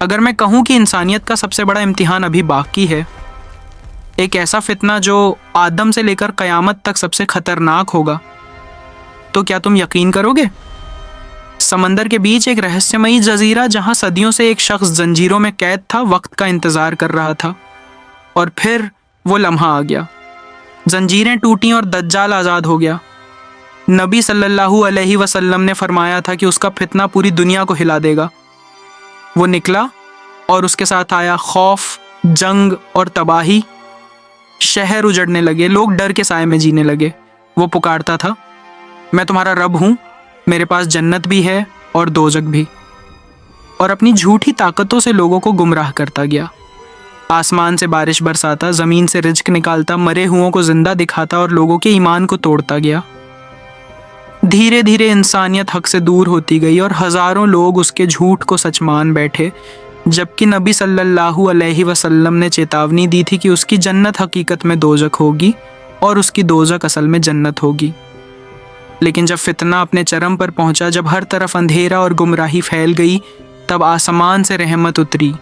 اگر میں کہوں کہ انسانیت کا سب سے بڑا امتحان ابھی باقی ہے، ایک ایسا فتنہ جو آدم سے لے کر قیامت تک سب سے خطرناک ہوگا، تو کیا تم یقین کرو گے؟ سمندر کے بیچ ایک رہسیہمئی جزیرہ جہاں صدیوں سے ایک شخص زنجیروں میں قید تھا، وقت کا انتظار کر رہا تھا، اور پھر وہ لمحہ آ گیا۔ زنجیریں ٹوٹیں اور دجال آزاد ہو گیا۔ نبی صلی اللہ علیہ وسلم نے فرمایا تھا کہ اس کا فتنہ پوری دنیا کو ہلا دے گا۔ وہ نکلا اور اس کے ساتھ آیا خوف، جنگ اور تباہی۔ شہر اجڑنے لگے، لوگ ڈر کے سائے میں جینے لگے۔ وہ پکارتا تھا، میں تمہارا رب ہوں، میرے پاس جنت بھی ہے اور دوزخ بھی، اور اپنی جھوٹی طاقتوں سے لوگوں کو گمراہ کرتا گیا۔ آسمان سے بارش برساتا، زمین سے رزق نکالتا، مرے ہوں کو زندہ دکھاتا اور لوگوں کے ایمان کو توڑتا گیا۔ دھیرے دھیرے انسانیت حق سے دور ہوتی گئی اور ہزاروں لوگ اس کے جھوٹ کو سچ مان بیٹھے، جبکہ نبی صلی اللہ علیہ وسلم نے چیتاونی دی تھی کہ اس کی جنت حقیقت میں دوزخ ہوگی اور اس کی دوزخ اصل میں جنت ہوگی۔ لیکن جب فتنہ اپنے چرم پر پہنچا، جب ہر طرف اندھیرا اور گمراہی پھیل گئی، تب آسمان سے رحمت اتری۔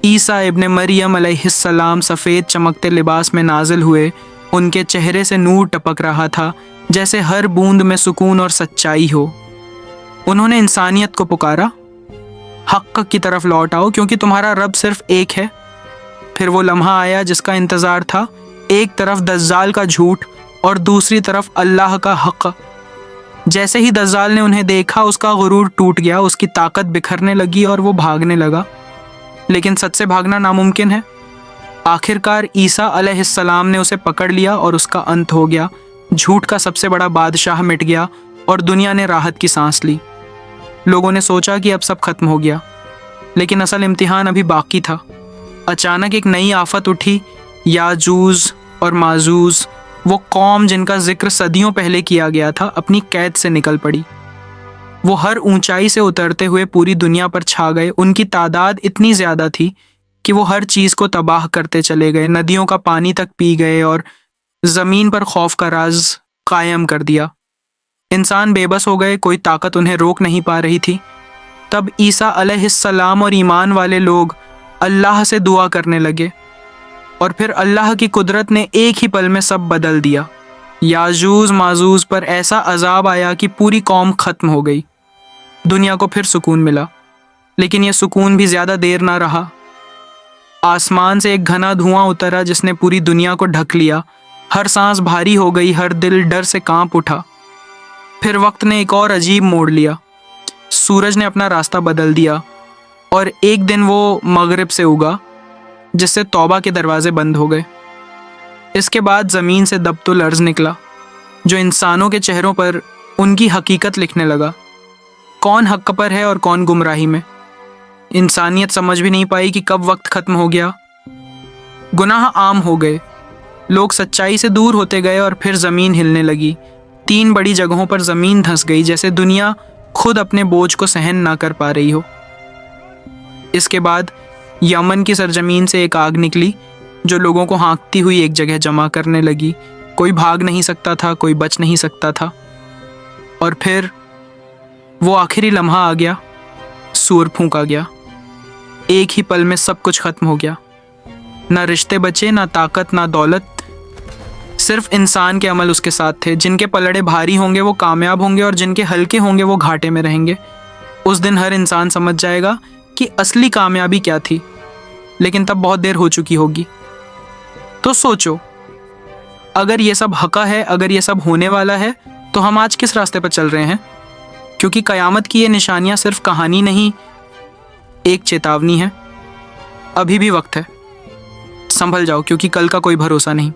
عیسیٰ ابن مریم علیہ السلام سفید چمکتے لباس میں نازل ہوئے۔ ان کے چہرے سے نور ٹپک رہا تھا، جیسے ہر بوند میں سکون اور سچائی ہو۔ انہوں نے انسانیت کو پکارا، حق کی طرف لوٹ آؤ کیونکہ تمہارا رب صرف ایک ہے۔ پھر وہ لمحہ آیا جس کا انتظار تھا، ایک طرف دجال کا جھوٹ اور دوسری طرف اللہ کا حق۔ جیسے ہی دجال نے انہیں دیکھا، اس کا غرور ٹوٹ گیا، اس کی طاقت بکھرنے لگی اور وہ بھاگنے لگا۔ لیکن سچ سے بھاگنا ناممکن ہے۔ آخرکار عیسیٰ علیہ السلام نے اسے پکڑ لیا اور اس کا انت ہو گیا۔ جھوٹ کا سب سے بڑا بادشاہ مٹ گیا اور دنیا نے راحت کی سانس لی۔ لوگوں نے سوچا کہ اب سب ختم ہو گیا، لیکن اصل امتحان ابھی باقی تھا۔ اچانک ایک نئی آفت اٹھی، یاجوج اور ماجوج، وہ قوم جن کا ذکر صدیوں پہلے کیا گیا تھا، اپنی قید سے نکل پڑی۔ وہ ہر اونچائی سے اترتے ہوئے پوری دنیا پر چھا گئے۔ ان کی تعداد اتنی زیادہ تھی کہ وہ ہر چیز کو تباہ کرتے چلے گئے، ندیوں کا پانی تک پی گئے اور زمین پر خوف کا راز قائم کر دیا۔ انسان بے بس ہو گئے، کوئی طاقت انہیں روک نہیں پا رہی تھی۔ تب عیسیٰ علیہ السلام اور ایمان والے لوگ اللہ سے دعا کرنے لگے، اور پھر اللہ کی قدرت نے ایک ہی پل میں سب بدل دیا۔ یاجوج ماجوج پر ایسا عذاب آیا کہ پوری قوم ختم ہو گئی۔ دنیا کو پھر سکون ملا، لیکن یہ سکون بھی زیادہ دیر نہ رہا۔ آسمان سے ایک گھنا دھواں اترا جس نے پوری دنیا کو ڈھک لیا۔ ہر سانس بھاری ہو گئی، ہر دل ڈر سے کانپ اٹھا۔ پھر وقت نے ایک اور عجیب موڑ لیا۔ سورج نے اپنا راستہ بدل دیا اور ایک دن وہ مغرب سے اگا، جس سے توبہ کے دروازے بند ہو گئے۔ اس کے بعد زمین سے دبت الارض نکلا، جو انسانوں کے چہروں پر ان کی حقیقت لکھنے لگا، کون حق پر ہے اور کون گمراہی میں۔ انسانیت سمجھ بھی نہیں پائی کہ کب وقت ختم ہو گیا۔ گناہ عام ہو گئے، لوگ سچائی سے دور ہوتے گئے اور پھر زمین ہلنے لگی۔ 3 بڑی جگہوں پر زمین دھنس گئی، جیسے دنیا خود اپنے بوجھ کو سہن نہ کر پا رہی ہو۔ اس کے بعد یمن کی سرزمین سے ایک آگ نکلی جو لوگوں کو ہانکتی ہوئی ایک جگہ جمع کرنے لگی۔ کوئی بھاگ نہیں سکتا تھا، کوئی بچ نہیں سکتا تھا۔ اور پھر وہ آخری لمحہ آ گیا، سور پھونکا گیا۔ ایک ہی پل میں سب کچھ ختم ہو گیا۔ نہ رشتے بچے، نہ طاقت، نہ دولت، صرف انسان کے عمل اس کے ساتھ تھے۔ جن کے پلڑے بھاری ہوں گے وہ کامیاب ہوں گے اور جن کے ہلکے ہوں گے وہ گھاٹے میں رہیں گے۔ اس دن ہر انسان سمجھ جائے گا کہ اصلی کامیابی کیا تھی، لیکن تب بہت دیر ہو چکی ہوگی۔ تو سوچو، اگر یہ سب حقہ ہے، اگر یہ سب ہونے والا ہے، تو ہم آج کس راستے پر چل رہے ہیں؟ کیونکہ قیامت کی یہ نشانیاں صرف کہانی نہیں، ایک چیتاونی ہے۔ ابھی بھی وقت ہے، سنبھل جاؤ کیونکہ کل کا کوئی بھروسہ نہیں۔